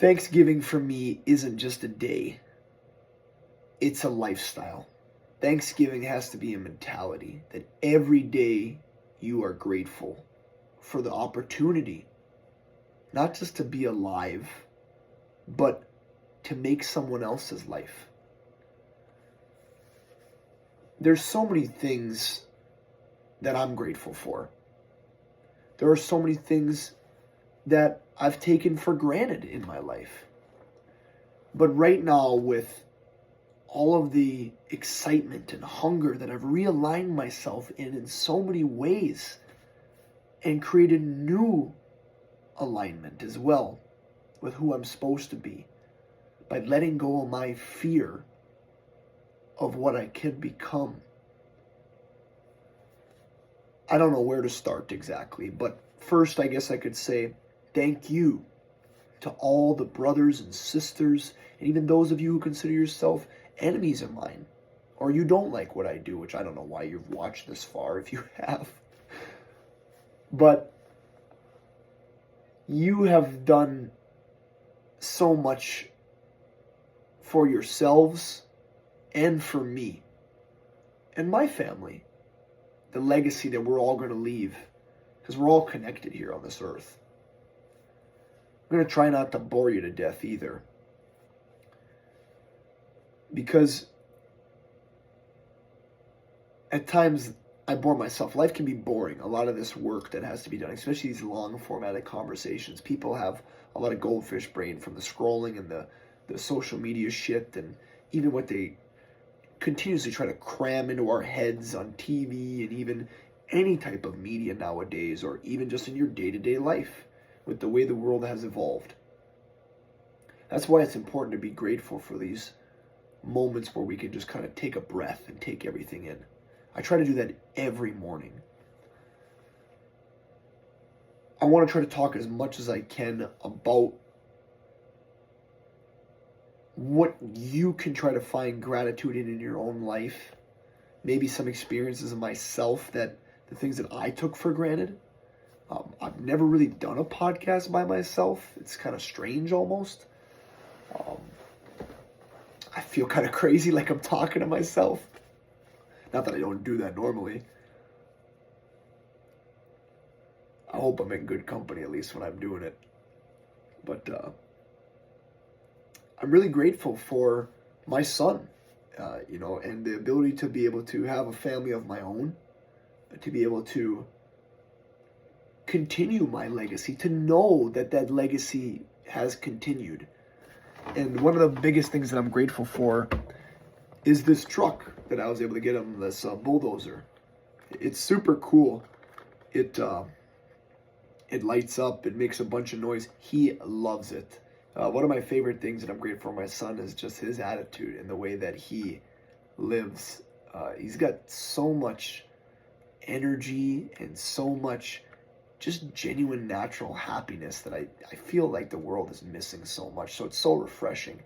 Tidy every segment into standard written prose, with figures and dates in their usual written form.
Thanksgiving for me isn't just a day, it's a lifestyle. Thanksgiving has to be a mentality that every day you are grateful for the opportunity, not just to be alive, but to make someone else's life. There's so many things that I'm grateful for. There are so many things that I've taken for granted in my life. But right now, with all of the excitement and hunger that I've realigned myself in so many ways and created new alignment as well with who I'm supposed to be by letting go of my fear of what I could become. I don't know where to start exactly, but first I guess I could say thank you to all the brothers and sisters, and even those of you who consider yourself enemies of mine, or you don't like what I do, which I don't know why you've watched this far if you have. But you have done so much for yourselves and for me and my family. The legacy that we're all going to leave, because we're all connected here on this earth. I'm going to try not to bore you to death either, because at times I bore myself. Life can be boring. A lot of this work that has to be done, especially these long formatted conversations. People have a lot of goldfish brain from the scrolling and the social media shit, and even what they continuously try to cram into our heads on TV and even any type of media nowadays, or even just in your day-to-day life with the way the world has evolved. That's why it's important to be grateful for these moments where we can just kind of take a breath and take everything in. I try to do that every morning. I want to try to talk as much as I can about what you can try to find gratitude in your own life. Maybe some experiences of myself, that the things that I took for granted. I've never really done a podcast by myself. It's kind of strange almost. I feel kind of crazy, like I'm talking to myself. Not that I don't do that normally. I hope I'm in good company, at least when I'm doing it. But I'm really grateful for my son, and the ability to be able to have a family of my own, to be able to continue my legacy, to know that that legacy has continued. And one of the biggest things that I'm grateful for is this truck that I was able to get him, this bulldozer. It's super cool. It lights up, it makes a bunch of noise. He loves it. One of my favorite things that I'm grateful for my son is just his attitude and the way that he lives. He's got so much energy and so much just genuine natural happiness that I feel like the world is missing so much. So it's so refreshing.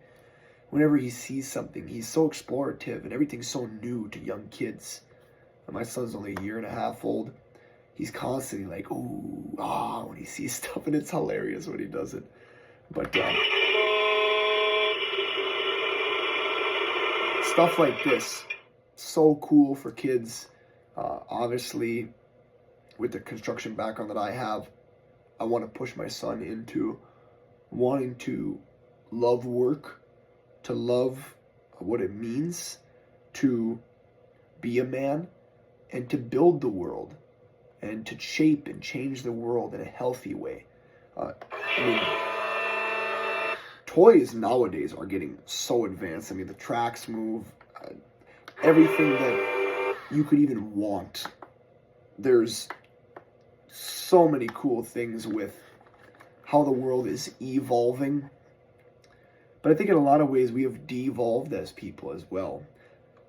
Whenever he sees something, he's so explorative, and everything's so new to young kids. And my son's only a year and a half old. He's constantly like, ooh, when he sees stuff, and it's hilarious when he does it. But stuff like this, so cool for kids. Obviously, with the construction background that I have, I want to push my son into wanting to love work, to love what it means to be a man, and to build the world, and to shape and change the world in a healthy way. Toys nowadays are getting so advanced. The tracks move, everything that you could even want. There's so many cool things with how the world is evolving. But I think in a lot of ways we have de-evolved as people as well.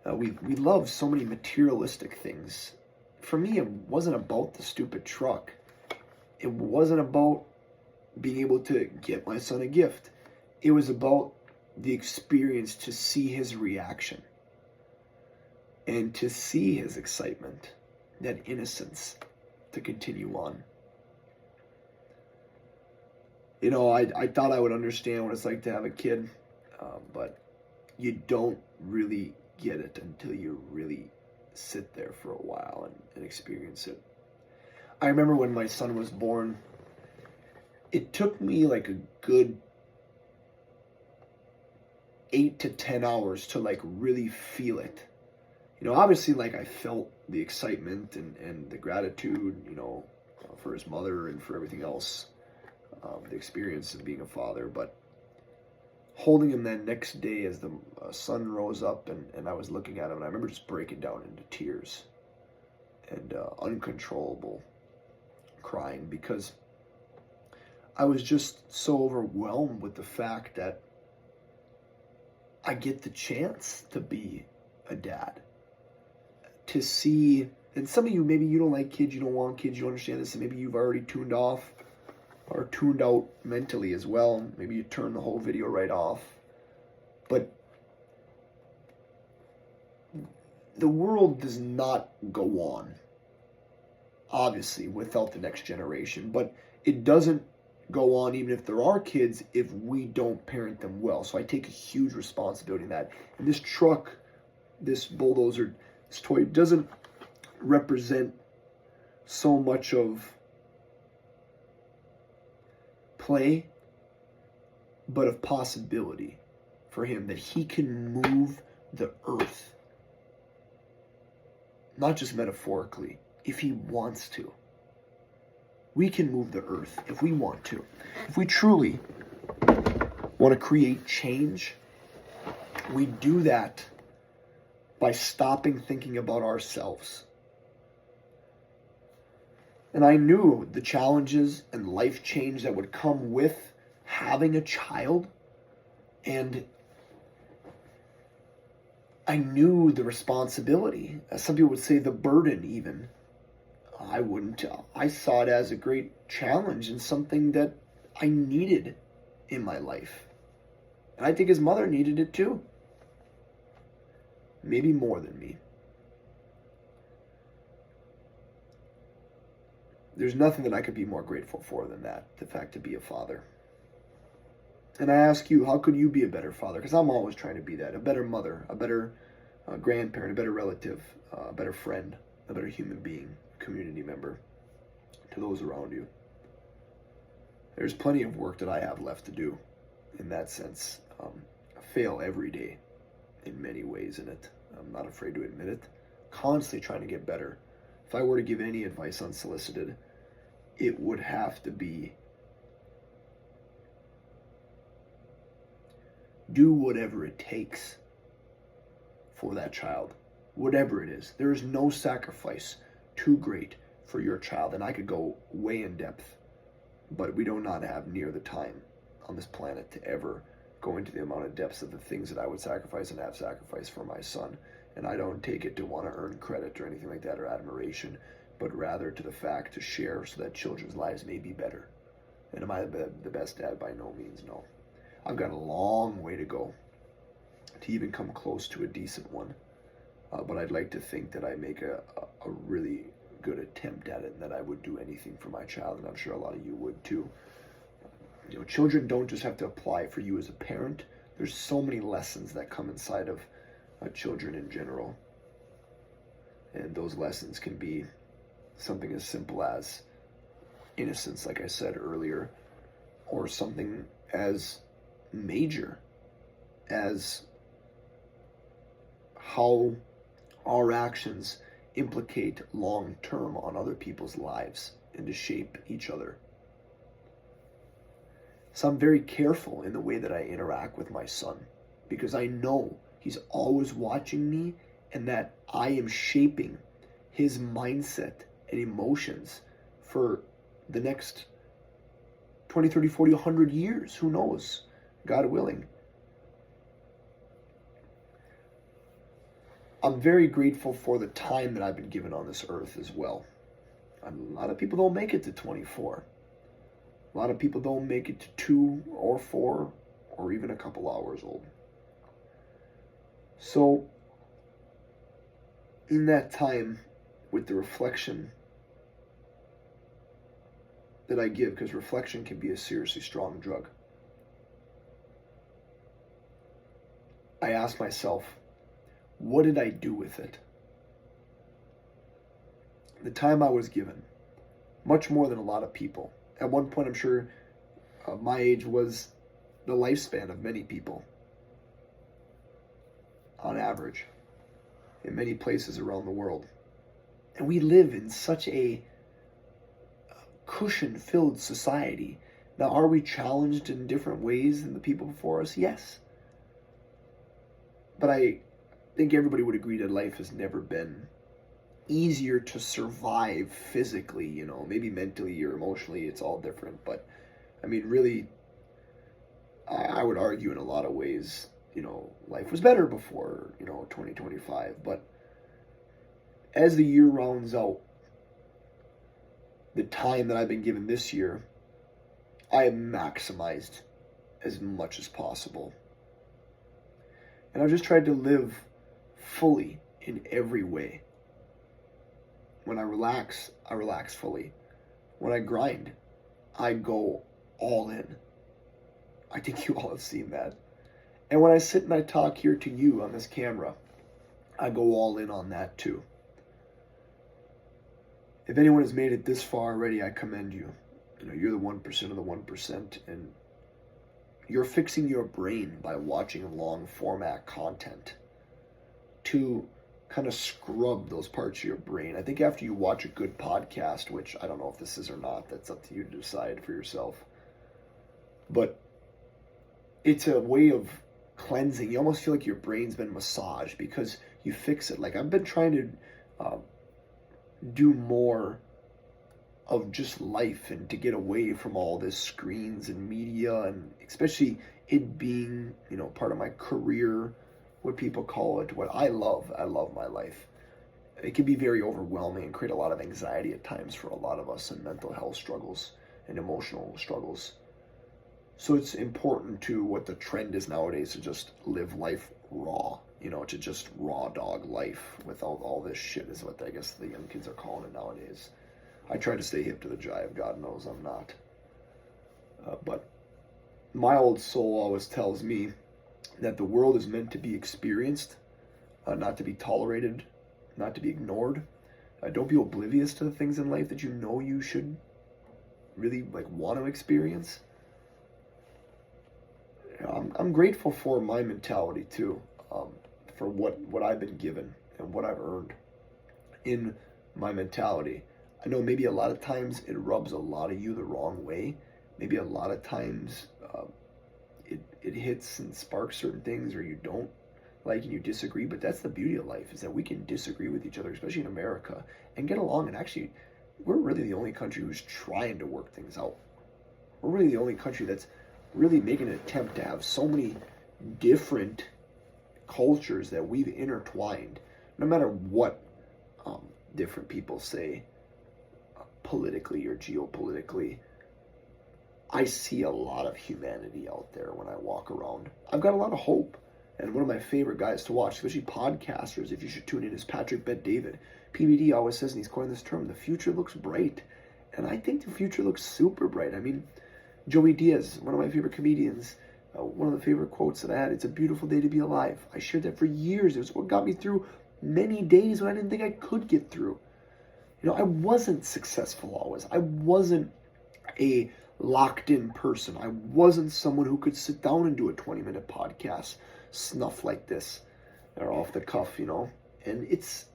We love so many materialistic things. For me, it wasn't about the stupid truck. It wasn't about being able to get my son a gift. It was about the experience, to see his reaction and to see his excitement, that innocence, to continue on. I thought I would understand what it's like to have a kid, but you don't really get it until you really sit there for a while and experience it. I remember when my son was born, it took me like a good 8 to 10 hours to like really feel it. Obviously, like I felt the excitement and the gratitude, for his mother and for everything else, the experience of being a father. But holding him that next day as the sun rose up and I was looking at him, and I remember just breaking down into tears and uncontrollable crying because I was just so overwhelmed with the fact that I get the chance to be a dad. To see, and some of you, maybe you don't like kids, you don't want kids, you don't understand this, and maybe you've already tuned off or tuned out mentally as well. Maybe you turn the whole video right off. But the world does not go on, obviously, without the next generation. But it doesn't go on even if there are kids if we don't parent them well. So I take a huge responsibility in that. And this truck, this bulldozer, this toy doesn't represent so much of play, but of possibility for him, that he can move the earth. Not just metaphorically, if he wants to. We can move the earth if we want to. If we truly want to create change, we do that by stopping thinking about ourselves. And I knew the challenges and life change that would come with having a child. And I knew the responsibility. As some people would say, the burden even. I wouldn't. I saw it as a great challenge and something that I needed in my life. And I think his mother needed it too. Maybe more than me. There's nothing that I could be more grateful for than that, the fact to be a father. And I ask you, how could you be a better father? Because I'm always trying to be that. A better mother, a better grandparent, a better relative, a better friend, a better human being, community member to those around you. There's plenty of work that I have left to do in that sense. I fail every day in many ways in it. I'm not afraid to admit it. Constantly trying to get better. If I were to give any advice unsolicited, it would have to be do whatever it takes for that child. Whatever it is. There is no sacrifice too great for your child. And I could go way in depth, but we do not have near the time on this planet to ever go into the amount of depths of the things that I would sacrifice and have sacrificed for my son. And I don't take it to want to earn credit or anything like that or admiration, but rather to the fact to share so that children's lives may be better. And am I the best dad? By no means, no. I've got a long way to go to even come close to a decent one. But I'd like to think that I make a really good attempt at it and that I would do anything for my child, and I'm sure a lot of you would too. Children don't just have to apply for you as a parent. There's so many lessons that come inside of children in general. And those lessons can be something as simple as innocence, like I said earlier, or something as major as how our actions implicate long-term on other people's lives and to shape each other. So I'm very careful in the way that I interact with my son because I know he's always watching me and that I am shaping his mindset and emotions for the next 20, 30, 40, 100 years. Who knows? God willing. I'm very grateful for the time that I've been given on this earth as well. A lot of people don't make it to 24. A lot of people don't make it to 2 or 4 or even a couple hours old. So, in that time, with the reflection that I give, because reflection can be a seriously strong drug. I ask myself, what did I do with it? The time I was given, much more than a lot of people. At one point, I'm sure my age was the lifespan of many people, on average, in many places around the world. And we live in such a cushion-filled society. Now, are we challenged in different ways than the people before us? Yes. But I think everybody would agree that life has never been easier to survive physically, maybe mentally or emotionally, it's all different. But, I mean, really, I would argue in a lot of ways, life was better before, 2025. But as the year rounds out, the time that I've been given this year, I have maximized as much as possible. And I've just tried to live fully in every way. When I relax fully. When I grind, I go all in. I think you all have seen that. And when I sit and I talk here to you on this camera, I go all in on that too. If anyone has made it this far already, I commend you. You're the 1% of the 1%, and you're fixing your brain by watching long format content to kind of scrub those parts of your brain. I think after you watch a good podcast, which I don't know if this is or not, that's up to you to decide for yourself, but it's a way of cleansing. You almost feel like your brain's been massaged because you fix it. Like, I've been trying to do more of just life and to get away from all this screens and media, and especially it being, part of my career, what people call it, what I love. I love my life. It can be very overwhelming and create a lot of anxiety at times for a lot of us, and mental health struggles and emotional struggles. So it's important to what the trend is nowadays to just live life raw, to just raw dog life without all this shit is what I guess the young kids are calling it nowadays. I try to stay hip to the jive. God knows I'm not. But my old soul always tells me that the world is meant to be experienced, not to be tolerated, not to be ignored. Don't be oblivious to the things in life that you should really want to experience. I'm grateful for my mentality too, for what I've been given and what I've earned in my mentality. I know maybe a lot of times it rubs a lot of you the wrong way. Maybe a lot of times it hits and sparks certain things, or you don't like and you disagree. But that's the beauty of life, is that we can disagree with each other, especially in America, and get along. And actually, we're really the only country who's trying to work things out. We're really the only country that's really making an attempt to have so many different cultures that we've intertwined, no matter what different people say politically or geopolitically. I see a lot of humanity out there when I walk around. I've got a lot of hope. And one of my favorite guys to watch, especially podcasters, if you should tune in, is Patrick Bet-David. PBD always says, and he's coined this term, the future looks bright. And I think the future looks super bright. I mean, Joey Diaz, one of my favorite comedians, one of the favorite quotes that I had, it's a beautiful day to be alive. I shared that for years. It was what got me through many days when I didn't think I could get through. I wasn't successful always. I wasn't a locked-in person. I wasn't someone who could sit down and do a 20-minute podcast, snuff like this, or off the cuff, And it's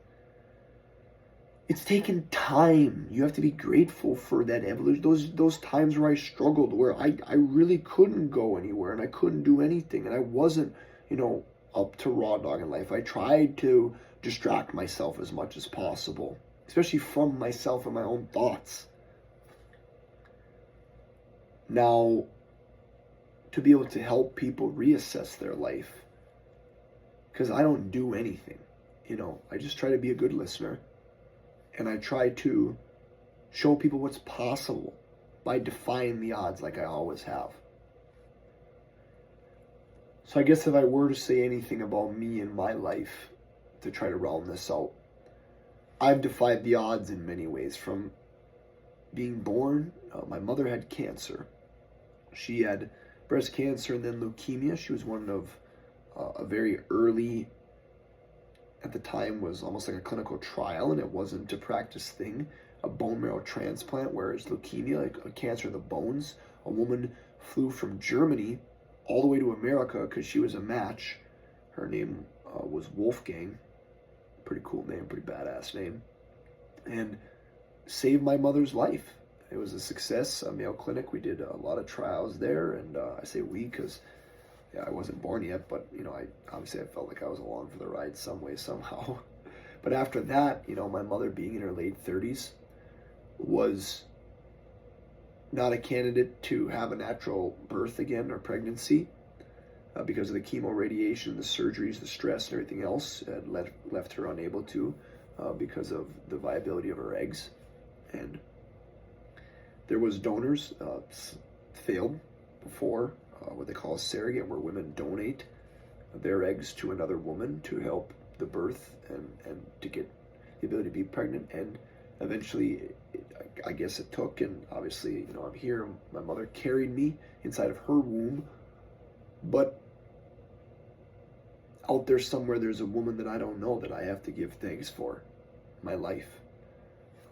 taken time. You have to be grateful for that evolution. Those times where I struggled, where I really couldn't go anywhere and I couldn't do anything, and I wasn't, up to raw dog in life. I tried to distract myself as much as possible, especially from myself and my own thoughts. Now, to be able to help people reassess their life, because I don't do anything, I just try to be a good listener, and I try to show people what's possible by defying the odds like I always have. So I guess if I were to say anything about me and my life to try to round this out, I've defied the odds in many ways, from being born, my mother had cancer. She had breast cancer and then leukemia. She was one of a very early, at the time, was almost like a clinical trial, and it wasn't a practice thing, a bone marrow transplant, whereas leukemia, like a cancer in the bones, a woman flew from Germany all the way to America because she was a match. Her name was Wolfgang. Pretty cool name, pretty badass name. And saved my mother's life. It was a success, a Mayo Clinic. We did a lot of trials there, and I say we because I wasn't born yet, but I felt like I was along for the ride some way, somehow. But after that, my mother being in her late 30s was not a candidate to have a natural birth again or pregnancy because of the chemo, radiation, the surgeries, the stress, and everything else. Had left her unable to because of the viability of her eggs. And there was donors, failed before, what they call a surrogate, where women donate their eggs to another woman to help the birth and to get the ability to be pregnant. And eventually, I guess it took, and obviously, I'm here. My mother carried me inside of her womb, but out there somewhere, there's a woman that I don't know that I have to give thanks for my life.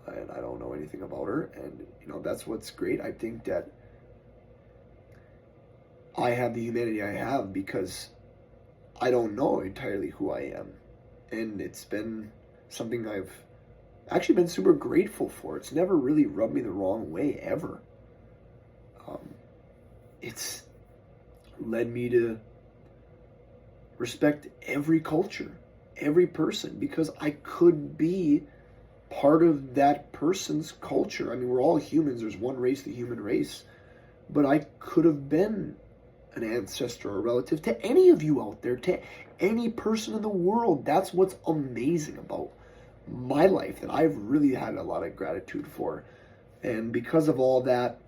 And I don't know anything about her, and that's what's great. I think that I have the humanity I have because I don't know entirely who I am, and it's been something I've actually been super grateful for. It's never really rubbed me the wrong way, ever. It's led me to respect every culture, every person, because I could be part of that person's culture. I mean, we're all humans. There's one race, the human race. But I could have been an ancestor or a relative to any of you out there, to any person in the world. That's what's amazing about my life, that I've really had a lot of gratitude for. And because of all that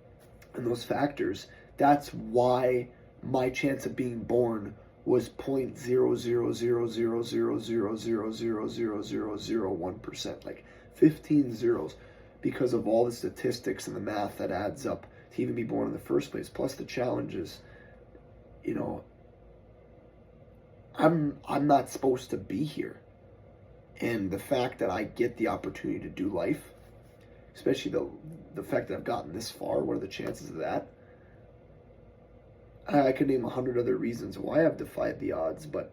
and those factors, that's why my chance of being born was 0.00000000001%, like 15 zeros, because of all the statistics and the math that adds up to even be born in the first place, plus the challenges. I'm not supposed to be here. And the fact that I get the opportunity to do life, especially the fact that I've gotten this far, what are the chances of that? I could name 100 other reasons why I've defied the odds, but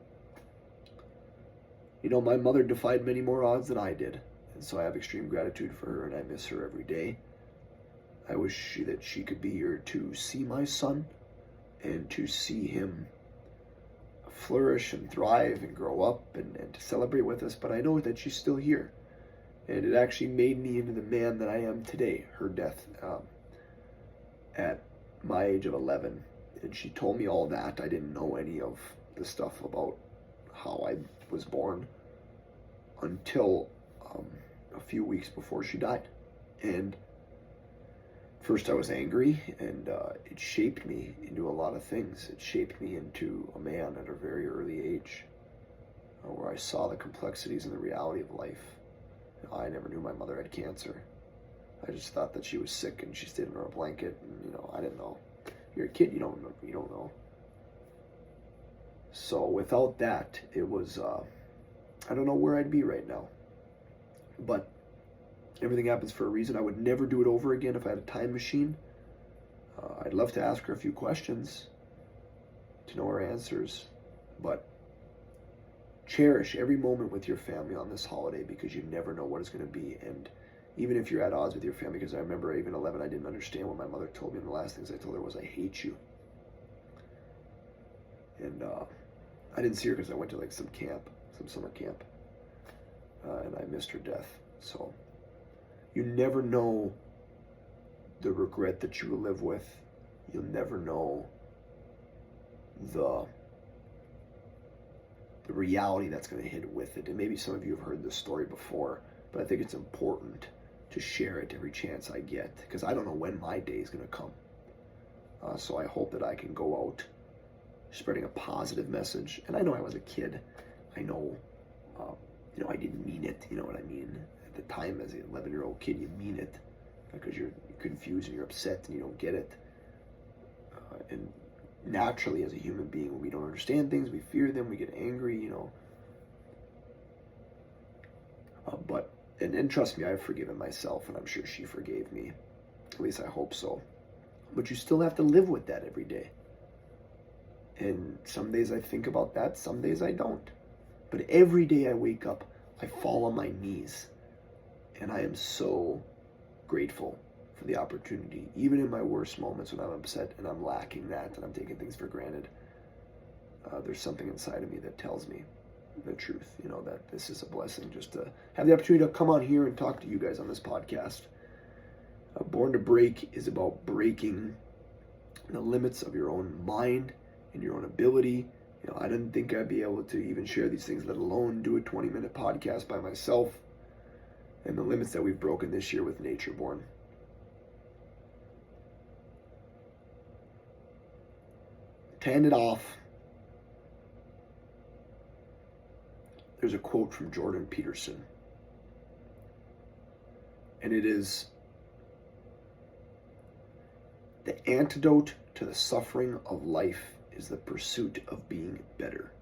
my mother defied many more odds than I did. And so I have extreme gratitude for her, and I miss her every day. I wish that she could be here to see my son and to see him flourish and thrive and grow up and to celebrate with us, but I know that she's still here. And it actually made me into the man that I am today. Her death at my age of 11. And she told me all that. I didn't know any of the stuff about how I was born until a few weeks before she died. And first I was angry, and it shaped me into a lot of things. It shaped me into a man at a very early age, where I saw the complexities and the reality of life. I never knew my mother had cancer. I just thought that she was sick and she stayed under a blanket, and I didn't know. You're a kid, you don't know. So without that, it was I don't know where I'd be right now. But everything happens for a reason. I would never do it over again if I had a time machine. I'd love to ask her a few questions to know her answers, but cherish every moment with your family on this holiday, because you never know what it's going to be. And even if you're at odds with your family, because I remember even 11, I didn't understand what my mother told me, and the last things I told her was, I hate you. And I didn't see her because I went to like some summer camp, and I missed her death. So you never know the regret that you will live with. You'll never know the reality that's going to hit with it. And maybe some of you have heard this story before, but I think it's important to share it every chance I get, because I don't know when my day is going to come. So I hope that I can go out spreading a positive message. And I know I was a kid. I know, I didn't mean it. You know what I mean? At the time, as an 11-year-old kid, you mean it. because you're confused and you're upset and you don't get it. And naturally, as a human being, when we don't understand things, we fear them, we get angry, and trust me, I've forgiven myself, and I'm sure she forgave me. At least I hope so. But you still have to live with that every day. And some days I think about that, some days I don't. But every day I wake up, I fall on my knees. And I am so grateful for the opportunity, even in my worst moments when I'm upset and I'm lacking that and I'm taking things for granted. There's something inside of me that tells me the truth, that this is a blessing just to have the opportunity to come on here and talk to you guys on this podcast. Born to Break is about breaking the limits of your own mind and your own ability. I didn't think I'd be able to even share these things, let alone do a 20-minute podcast by myself, and the limits that we've broken this year with Nature Born. To end it off, there's a quote from Jordan Peterson. And it is, "The antidote to the suffering of life is the pursuit of being better."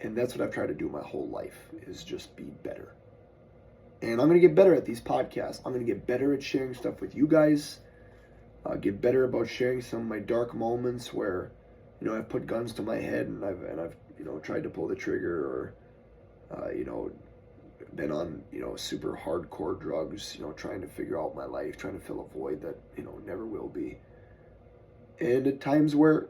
And that's what I've tried to do my whole life, is just be better. And I'm going to get better at these podcasts. I'm going to get better at sharing stuff with you guys. Get better about sharing some of my dark moments where, I've put guns to my head and I've tried to pull the trigger, or, been on, super hardcore drugs, trying to figure out my life, trying to fill a void that, never will be. And at times where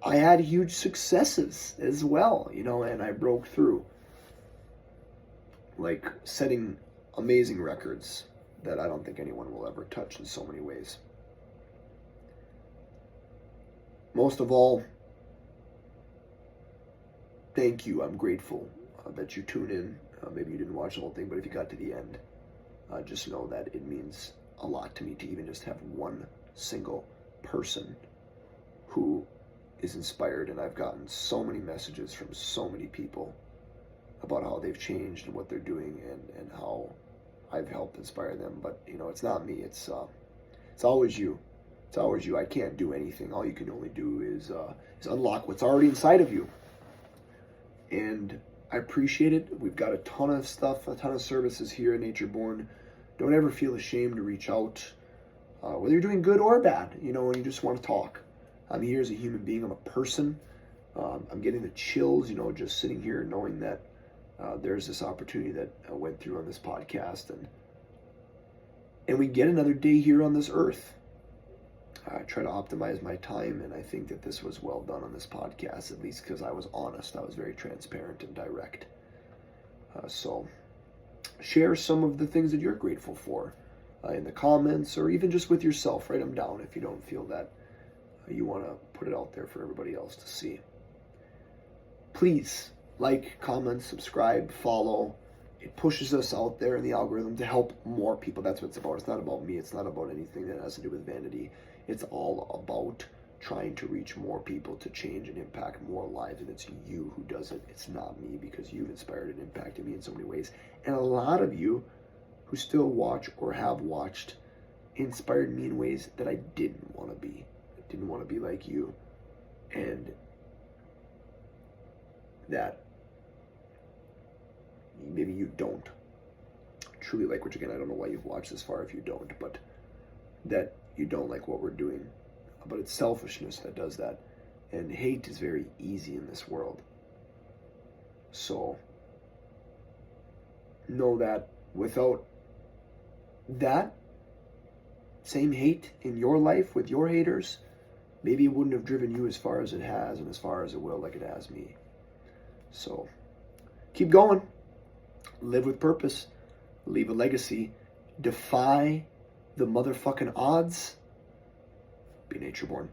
I had huge successes as well, and I broke through. Like setting amazing records that I don't think anyone will ever touch in so many ways. Most of all, thank you. I'm grateful that you tune in. Maybe you didn't watch the whole thing, but if you got to the end, just know that it means a lot to me to even just have one single person who is inspired. And I've gotten so many messages from so many people about how they've changed and what they're doing and how I've helped inspire them. But, it's not me. It's always you. It's always you. I can't do anything. All you can only do is unlock what's already inside of you. And I appreciate it. We've got a ton of stuff, a ton of services here at Nature Born. Don't ever feel ashamed to reach out, whether you're doing good or bad, and you just want to talk. I'm here as a human being. I'm a person. I'm getting the chills, just sitting here knowing that there's this opportunity that I went through on this podcast, and we get another day here on this earth. I try to optimize my time, and I think that this was well done on this podcast, at least because I was honest. I was very transparent and direct. So share some of the things that you're grateful for in the comments, or even just with yourself. Write them down if you don't feel that you want to put it out there for everybody else to see. Please like, comment, subscribe, follow. It pushes us out there in the algorithm to help more people. That's what it's about. It's not about me. It's not about anything that has to do with vanity. It's all about trying to reach more people, to change and impact more lives. And it's you who does it. It's not me, because you've inspired and impacted me in so many ways. And a lot of you who still watch or have watched inspired me in ways that I didn't want to be. I didn't want to be like you. And that maybe you don't truly like, which again, I don't know why you've watched this far if you don't, but that you don't like what we're doing. But it's selfishness that does that. And hate is very easy in this world. So know that without that same hate in your life with your haters, maybe it wouldn't have driven you as far as it has and as far as it will, like it has me. So keep going. Live with purpose. Leave a legacy. Defy the motherfucking odds. Be nature born.